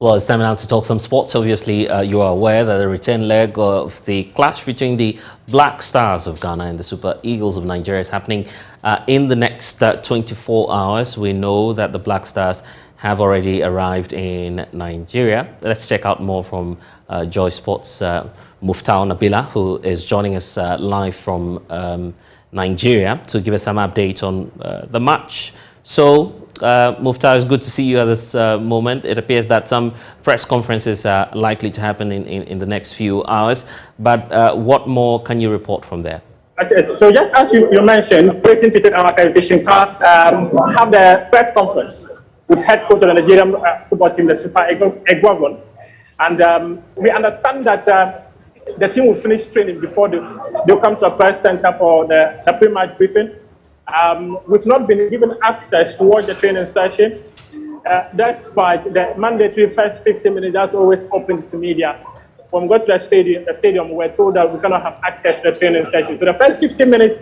Well, it's time now to talk some sports. Obviously, you are aware that the return leg of the clash between the Black Stars of Ghana and the Super Eagles of Nigeria is happening in the next 24 hours. We know that the Black Stars have already arrived in Nigeria. Let's check out more from Joy Sports' Muftau Nabila, who is joining us live from Nigeria to give us some update on the match. So, Muftar, it's good to see you at this moment. It appears that some press conferences are likely to happen in the next few hours. But what more can you report from there? Okay, so just as you mentioned, waiting to take our accreditation cards, have the press conference with head coach of the Nigerian football team, the Super Eagles, Egwagon. And we understand that the team will finish training before they'll come to a press center for the pre-match briefing. We've not been given access to watch the training session, despite the mandatory first 15 minutes that's always open to media. When we go to the stadium, we're told that we cannot have access to the training session. So the first 15 minutes,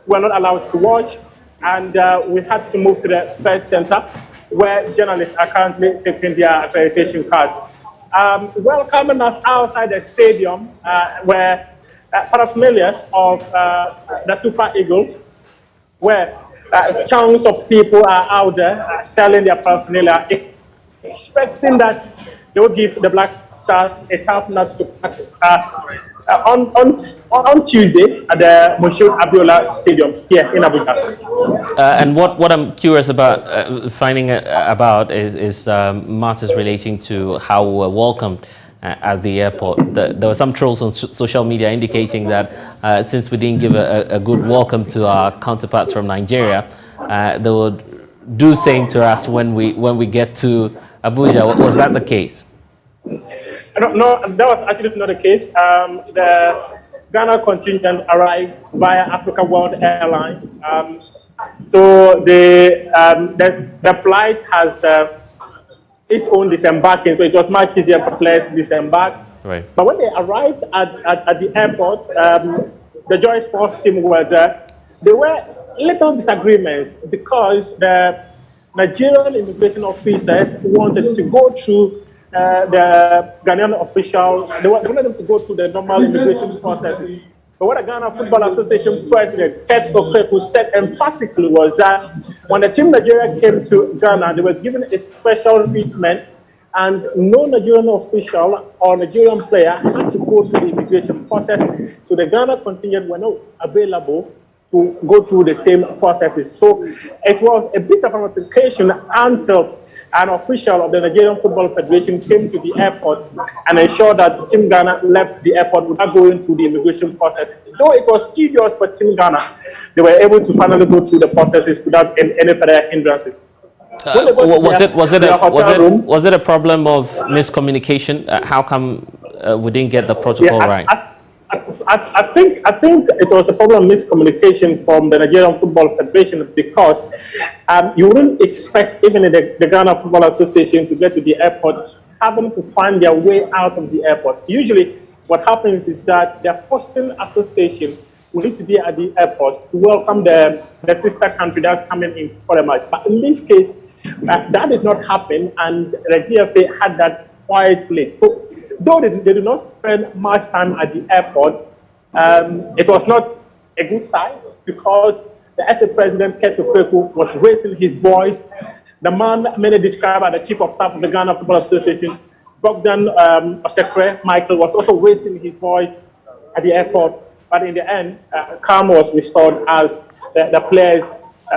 we're not allowed to watch, and we had to move to the press center, where journalists are currently taking their accreditation cards. Welcoming us outside the stadium were paraphernalia of the Super Eagles, where chunks of people are out there selling their paraphernalia, expecting that they will give the Black Stars a tough nut to crack on Tuesday at the Moshood Abiola Stadium here in Abuja. And what I'm curious about finding about is matters relating to how we were welcomed at the airport. There were some trolls on social media indicating that since we didn't give a good welcome to our counterparts from Nigeria, they would do same to us when we get to Abuja. Was that the case? No, that was actually not the case. The Ghana contingent arrived via Africa World Airline. So the flight has its own disembarking, so it was much easier for players to disembark. Right. But when they arrived at the airport, the Joy Sports team were there. There were little disagreements because the Nigerian immigration officers wanted to go through the Ghanaian official. They wanted them to go through the normal immigration process. But what the Ghana Football Association President, Ket Okreku, said emphatically was that when the team Nigeria came to Ghana, they were given a special treatment, and no Nigerian official or Nigerian player had to go through the immigration process. So the Ghana contingent were not available to go through the same processes. So it was a bit of a notification until an official of the Nigerian Football Federation came to the airport and ensured that Team Ghana left the airport without going through the immigration process. Though it was tedious for Team Ghana, they were able to finally go through the processes without any further hindrances. Was it a problem of miscommunication? How come we didn't get the protocol right? I think it was a problem of miscommunication from the Nigerian Football Federation, because you wouldn't expect even the Ghana Football Association to get to the airport having to find their way out of the airport. Usually what happens is that the hosting association will need to be at the airport to welcome the sister country that's coming in for a match. But in this case, that did not happen, and the GFA had that quite late. So, though they did not spend much time at the airport, it was not a good sign, because the FA president, Ket Okreku, was raising his voice. The man many described as the chief of staff of the Ghana Football Association, Bogdan Osekwe Michael, was also raising his voice at the airport. But in the end, calm was restored as the players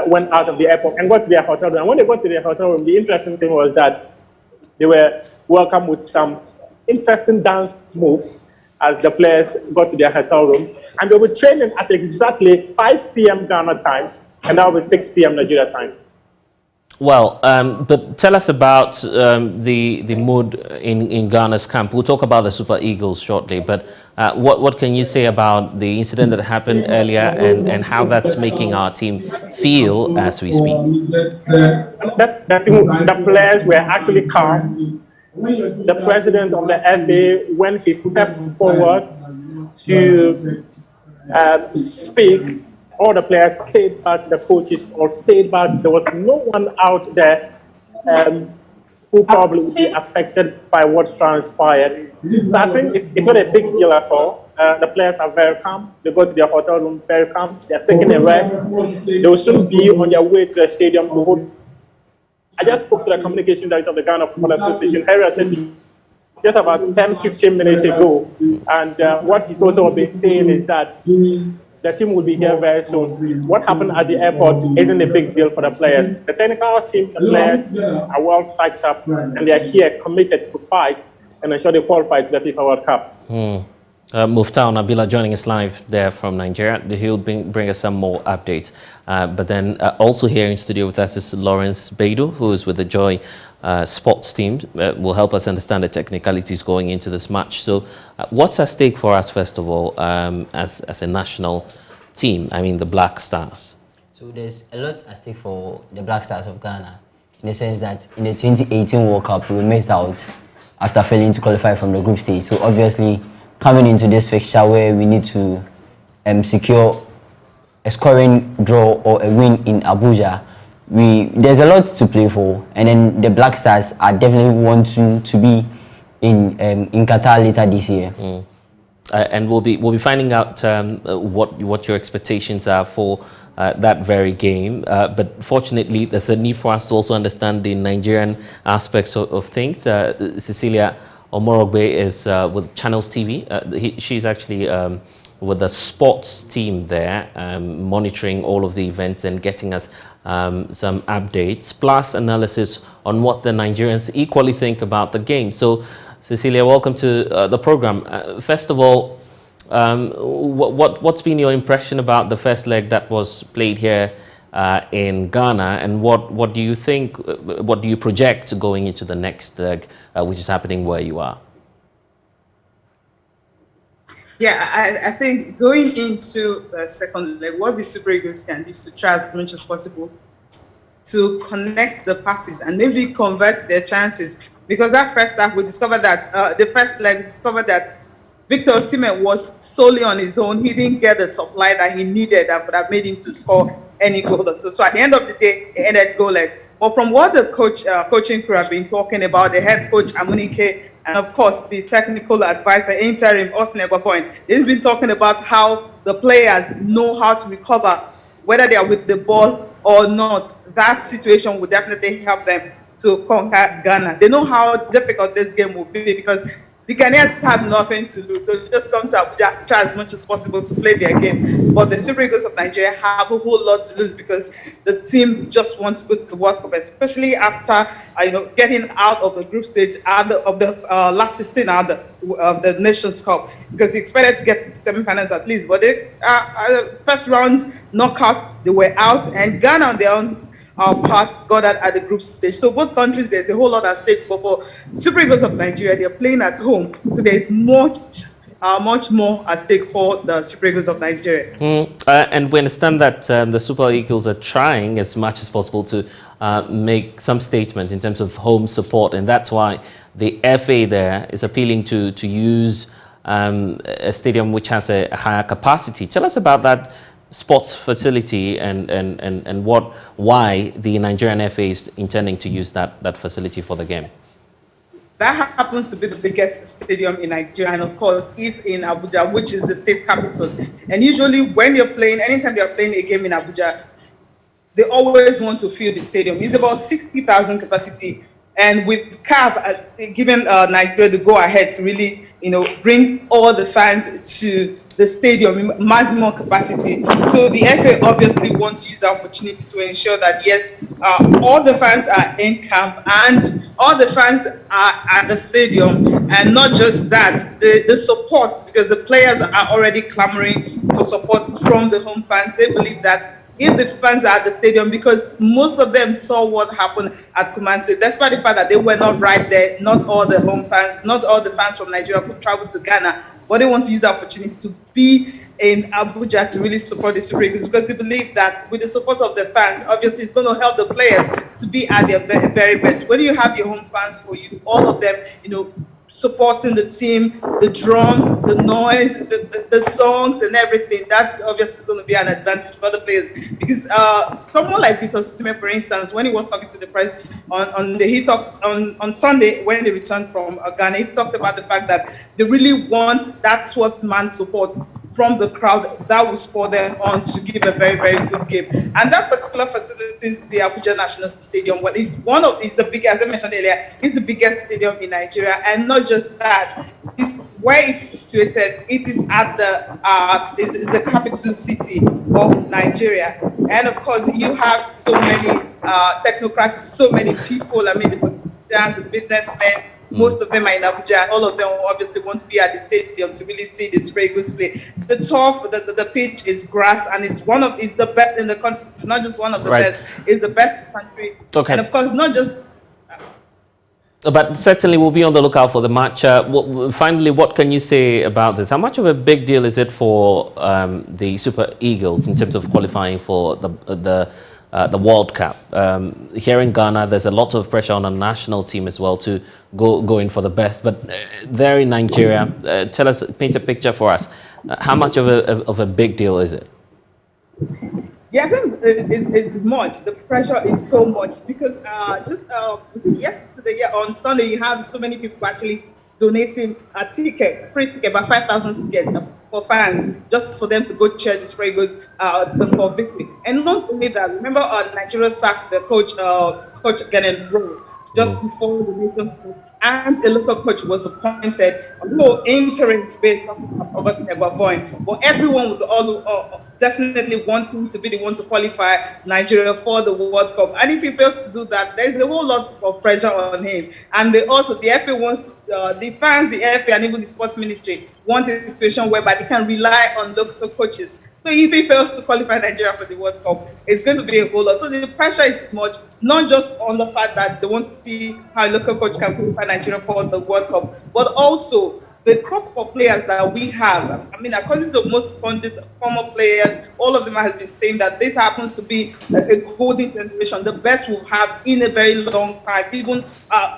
went out of the airport and got to their hotel room. And when they got to their hotel room, the interesting thing was that they were welcomed with some interesting dance moves as the players got to their hotel room. And they were training at exactly 5 p.m. Ghana time, and that was 6 p.m. Nigeria time. Well, but tell us about the mood in Ghana's camp. We'll talk about the Super Eagles shortly, but what can you say about the incident that happened earlier and how that's making our team feel as we speak? The players were actually calm. The president of the FA, when he stepped forward to speak, all the players stayed back, the coaches all stayed back. There was no one out there who probably will be affected by what transpired. So I think it's not a big deal at all. The players are very calm. They go to their hotel room very calm. They're taking a rest. They will soon be on their way to the stadium to hold. I just spoke to the communication director of the Ghana Football Association, Harry said just about 10, 15 minutes ago. And what he's also been saying is that the team will be here very soon. What happened at the airport isn't a big deal for the players. The technical team, the players are well psyched up, and they are here committed to fight and ensure they qualify to the FIFA World Cup. Muftau Nabila joining us live there from Nigeria. He'll bring us some more updates. But then also here in studio with us is Lawrence Beidu, who is with the Joy sports team, will help us understand the technicalities going into this match. So what's at stake for us, first of all, as a national team, I mean the Black Stars? So there's a lot at stake for the Black Stars of Ghana, in the sense that in the 2018 World Cup, we missed out after failing to qualify from the group stage. So obviously, coming into this fixture where we need to secure a scoring draw or a win in Abuja, there's a lot to play for, and then the Black Stars are definitely wanting to be in Qatar later this year. And we'll be finding out what your expectations are for that very game. But fortunately, there's a need for us to also understand the Nigerian aspects of things. Cecilia Omorogbe is with Channels TV. She's actually with the sports team there, monitoring all of the events and getting us some updates, plus analysis on what the Nigerians equally think about the game. So, Cecilia, welcome to the program. First of all, what's been your impression about the first leg that was played here in Ghana, and what do you think, what do you project going into the next leg, which is happening where you are? Yeah, I think going into the second leg, what the Super Eagles can do is to try as much as possible to connect the passes and maybe convert their chances. Because that first half, we discovered that the first leg, we discovered that Victor Osimhen was solely on his own. He didn't get the supply that he needed that would have made him to score any goal. So at the end of the day, it ended goalless. But from what the coaching crew have been talking about, the head coach Amunike, and of course the technical advisor interim Austin Egwapoint, they've been talking about how the players know how to recover, whether they are with the ball or not. That situation will definitely help them to conquer Ghana. They know how difficult this game will be because the Ghanaians have nothing to lose. They'll just come to Abuja, try as much as possible to play their game. But the Super Eagles of Nigeria have a whole lot to lose because the team just wants to go to the World Cup, especially after getting out of the group stage of the last 16 out of the Nations Cup, because they expected to get semi-finals at least. But they first round knockout, they were out, and Ghana on their own part got that at the group stage. So both countries, there's a whole lot at stake. For Super Eagles of Nigeria, they're playing at home, so there's much more at stake for the Super Eagles of Nigeria. And we understand that the Super Eagles are trying as much as possible to make some statement in terms of home support, and that's why the FA there is appealing to use a stadium which has a higher capacity. Tell us about that sports facility and why the Nigerian FA is intending to use that facility for the game. That happens to be the biggest stadium in Nigeria, and of course is in Abuja, which is the state capital. And usually when you're playing, anytime you're playing a game in Abuja, they always want to fill the stadium. It's about 60,000 capacity. And with CAF giving Nigeria the go-ahead to really, bring all the fans to the stadium, maximum capacity. So the FA obviously wants to use the opportunity to ensure that, yes, all the fans are in camp and all the fans are at the stadium. And not just that, the support, because the players are already clamoring for support from the home fans. They believe that if the fans are at the stadium, because most of them saw what happened at Kumasi, despite the fact that they were not right there, not all the home fans, not all the fans from Nigeria could travel to Ghana, but they want to use the opportunity to be in Abuja to really support the Super Eagles, because they believe that with the support of the fans, obviously it's going to help the players to be at their very best. When you have your home fans for you, all of them, supporting the team, the drums, the noise, the songs and everything. That's obviously going to be an advantage for the players because someone like Victor Osimhen, for instance, when he was talking to the press on Sunday when they returned from Ghana, he talked about the fact that they really want that 12th man support from the crowd that will spur them on to give a very, very good game. And that particular facility is the Abuja National Stadium. Well, it's the biggest, as I mentioned earlier, it's the biggest stadium in Nigeria. And not just that, it's where it is situated. It is at is the capital city of Nigeria. And of course, you have so many technocrats, so many people. I mean, the politicians, the businessmen. Most of them are in Abuja, and all of them obviously want to be at the stadium to really see the Super Eagles play. The turf, the pitch is grass, and it's the best in the country. Not just one of the best, it's the best in the country. Okay. And of course, not just. But certainly, we'll be on the lookout for the match. Finally, what can you say about this? How much of a big deal is it for the Super Eagles in terms of qualifying for the World Cup? Here in Ghana, there's a lot of pressure on the national team as well to go in for the best. But there in Nigeria, paint a picture for us. How much of a big deal is it? Yeah, I think it's much. The pressure is so much because just yesterday, on Sunday, you have so many people actually donating a free ticket, about 5,000 tickets for fans, just for them to go cheer the Super Eagles for victory. And not only that, remember Nigeria sacked the coach Genen Rowe just before the nation, and a local coach was appointed, although interim based on August Negavoin. But everyone would definitely want him to be the one to qualify Nigeria for the World Cup. And if he fails to do that, there's a whole lot of pressure on him. And the FA wants the fans, the FA, and even the sports ministry want a situation whereby they can rely on local coaches. So if he fails to qualify Nigeria for the World Cup, it's going to be a whole lot. So the pressure is much, not just on the fact that they want to see how a local coach can qualify Nigeria for the World Cup, but also the crop of players that we have. I mean, according to most funded former players, all of them have been saying that this happens to be a golden generation, the best we'll have in a very long time, even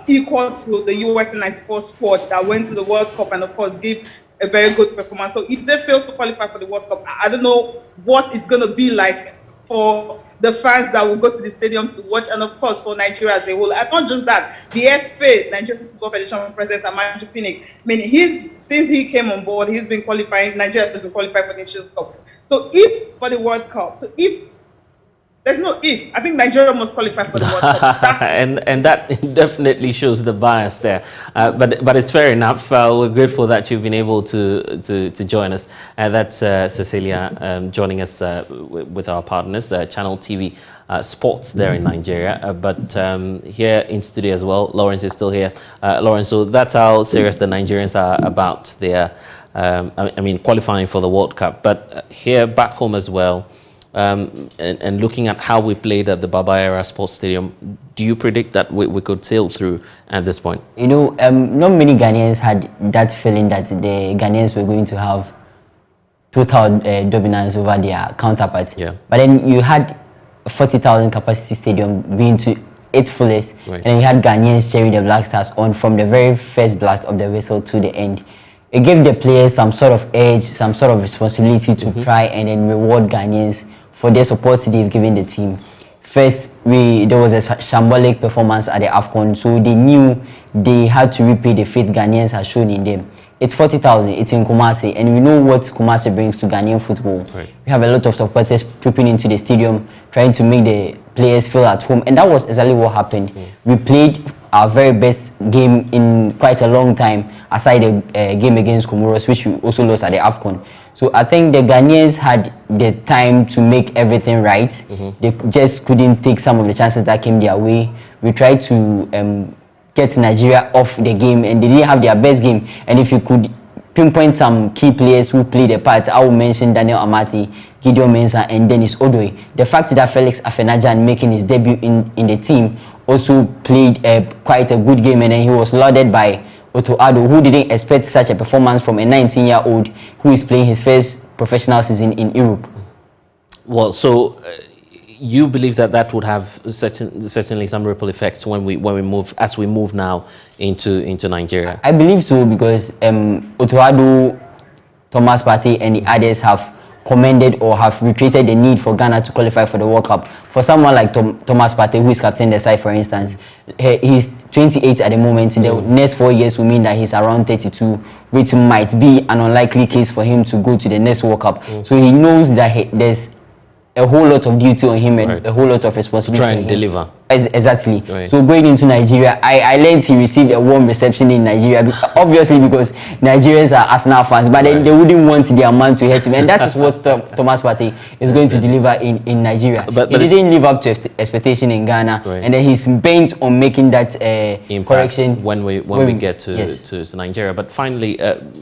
equal to the US 94 squad that went to the World Cup and, of course, gave a very good performance. So if they fail to qualify for the World Cup, I don't know what it's going to be like for the fans that will go to the stadium to watch, and of course for Nigeria as a whole. And not just that, the FA, Nigerian Football Federation President Amaju Pinnick, I mean, since he came on board, he's been qualifying. Nigeria has been qualified for the Nations Cup. So if for the World Cup, there's no if. I think Nigeria must qualify for the World Cup. and that definitely shows the bias there. But it's fair enough. We're grateful that you've been able to join us. That's Cecilia joining us with our partners, Channel TV Sports there in Nigeria. But here in studio as well, Lawrence is still here. Lawrence, so that's how serious the Nigerians are about their, qualifying for the World Cup. But here back home as well, and looking at how we played at the Baba Era Sports Stadium, do you predict that we could sail through at this point? You know, not many Ghanaians had that feeling that the Ghanaians were going to have total dominance over their counterparts. Yeah. But then you had a 40,000 capacity stadium being to its fullest, right. And then you had Ghanaians cheering the Black Stars on from the very first blast of the whistle to the end. It gave the players some sort of edge, some sort of responsibility to try and then reward Ghanaians for their support they've given the team. First, there was a shambolic performance at the AFCON, so they knew they had to repay the faith Ghanaians had shown in them. It's 40,000, it's in Kumasi, and we know what Kumasi brings to Ghanaian football. Right. We have a lot of supporters trooping into the stadium, trying to make the players feel at home, and that was exactly what happened. We played our very best game in quite a long time, aside the game against Comoros, which we also lost at the AFCON. So I think the Ghanaians had the time to make everything right. They just couldn't take some of the chances that came their way. We tried to get Nigeria off the game, and they didn't have their best game. And if you could pinpoint some key players who played a part, I will mention Daniel Amati, Gideon Mensah, and Dennis Odoi. The fact that Felix Afenajan making his debut in the team also played quite a good game, and then he was lauded by Otto Addo, who didn't expect such a performance from a 19-year-old who is playing his first professional season in Europe. Well, so you believe that that would have certainly some ripple effects when we move now into Nigeria? I believe so, because Otoado, Thomas Partey and the others have commended or have reiterated the need for Ghana to qualify for the World Cup. For someone like Thomas Partey, who is captain the side, for instance, he's 28 at the moment. The next 4 years will mean that he's around 32, which might be an unlikely case for him to go to the next World Cup. So he knows that there's a whole lot of duty on him and a whole lot of responsibility. Try and deliver. Exactly. Right. So going into Nigeria, I learned he received a warm reception in Nigeria, obviously because Nigerians are Arsenal fans, but then they wouldn't want their man to hurt him, and that is what Thomas Partey is going to deliver in Nigeria. But he didn't live up to expectation in Ghana, and then he's bent on making that correction when we get to Nigeria. But finally,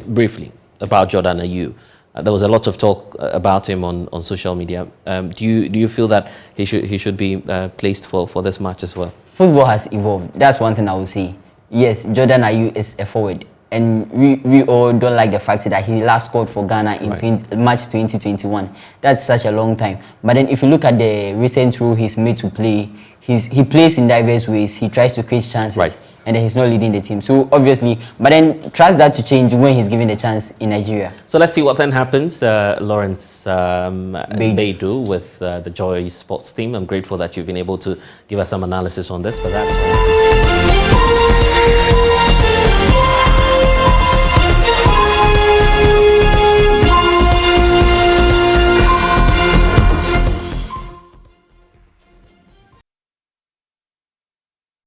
briefly about Jordan Ayew. There was a lot of talk about him on social media. Do you feel that he should be placed for this match as well? Football has evolved. That's one thing I would say. Yes, Jordan Ayew is a forward, and we all don't like the fact that he last scored for Ghana in March 2021. That's such a long time. But then if you look at the recent role he's made to play, he plays in diverse ways. He tries to create chances. And then he's not leading the team. So obviously, but then trust that to change when he's given a chance in Nigeria. So let's see what then happens. Lawrence Beidu with the Joy Sports team. I'm grateful that you've been able to give us some analysis on this, but that's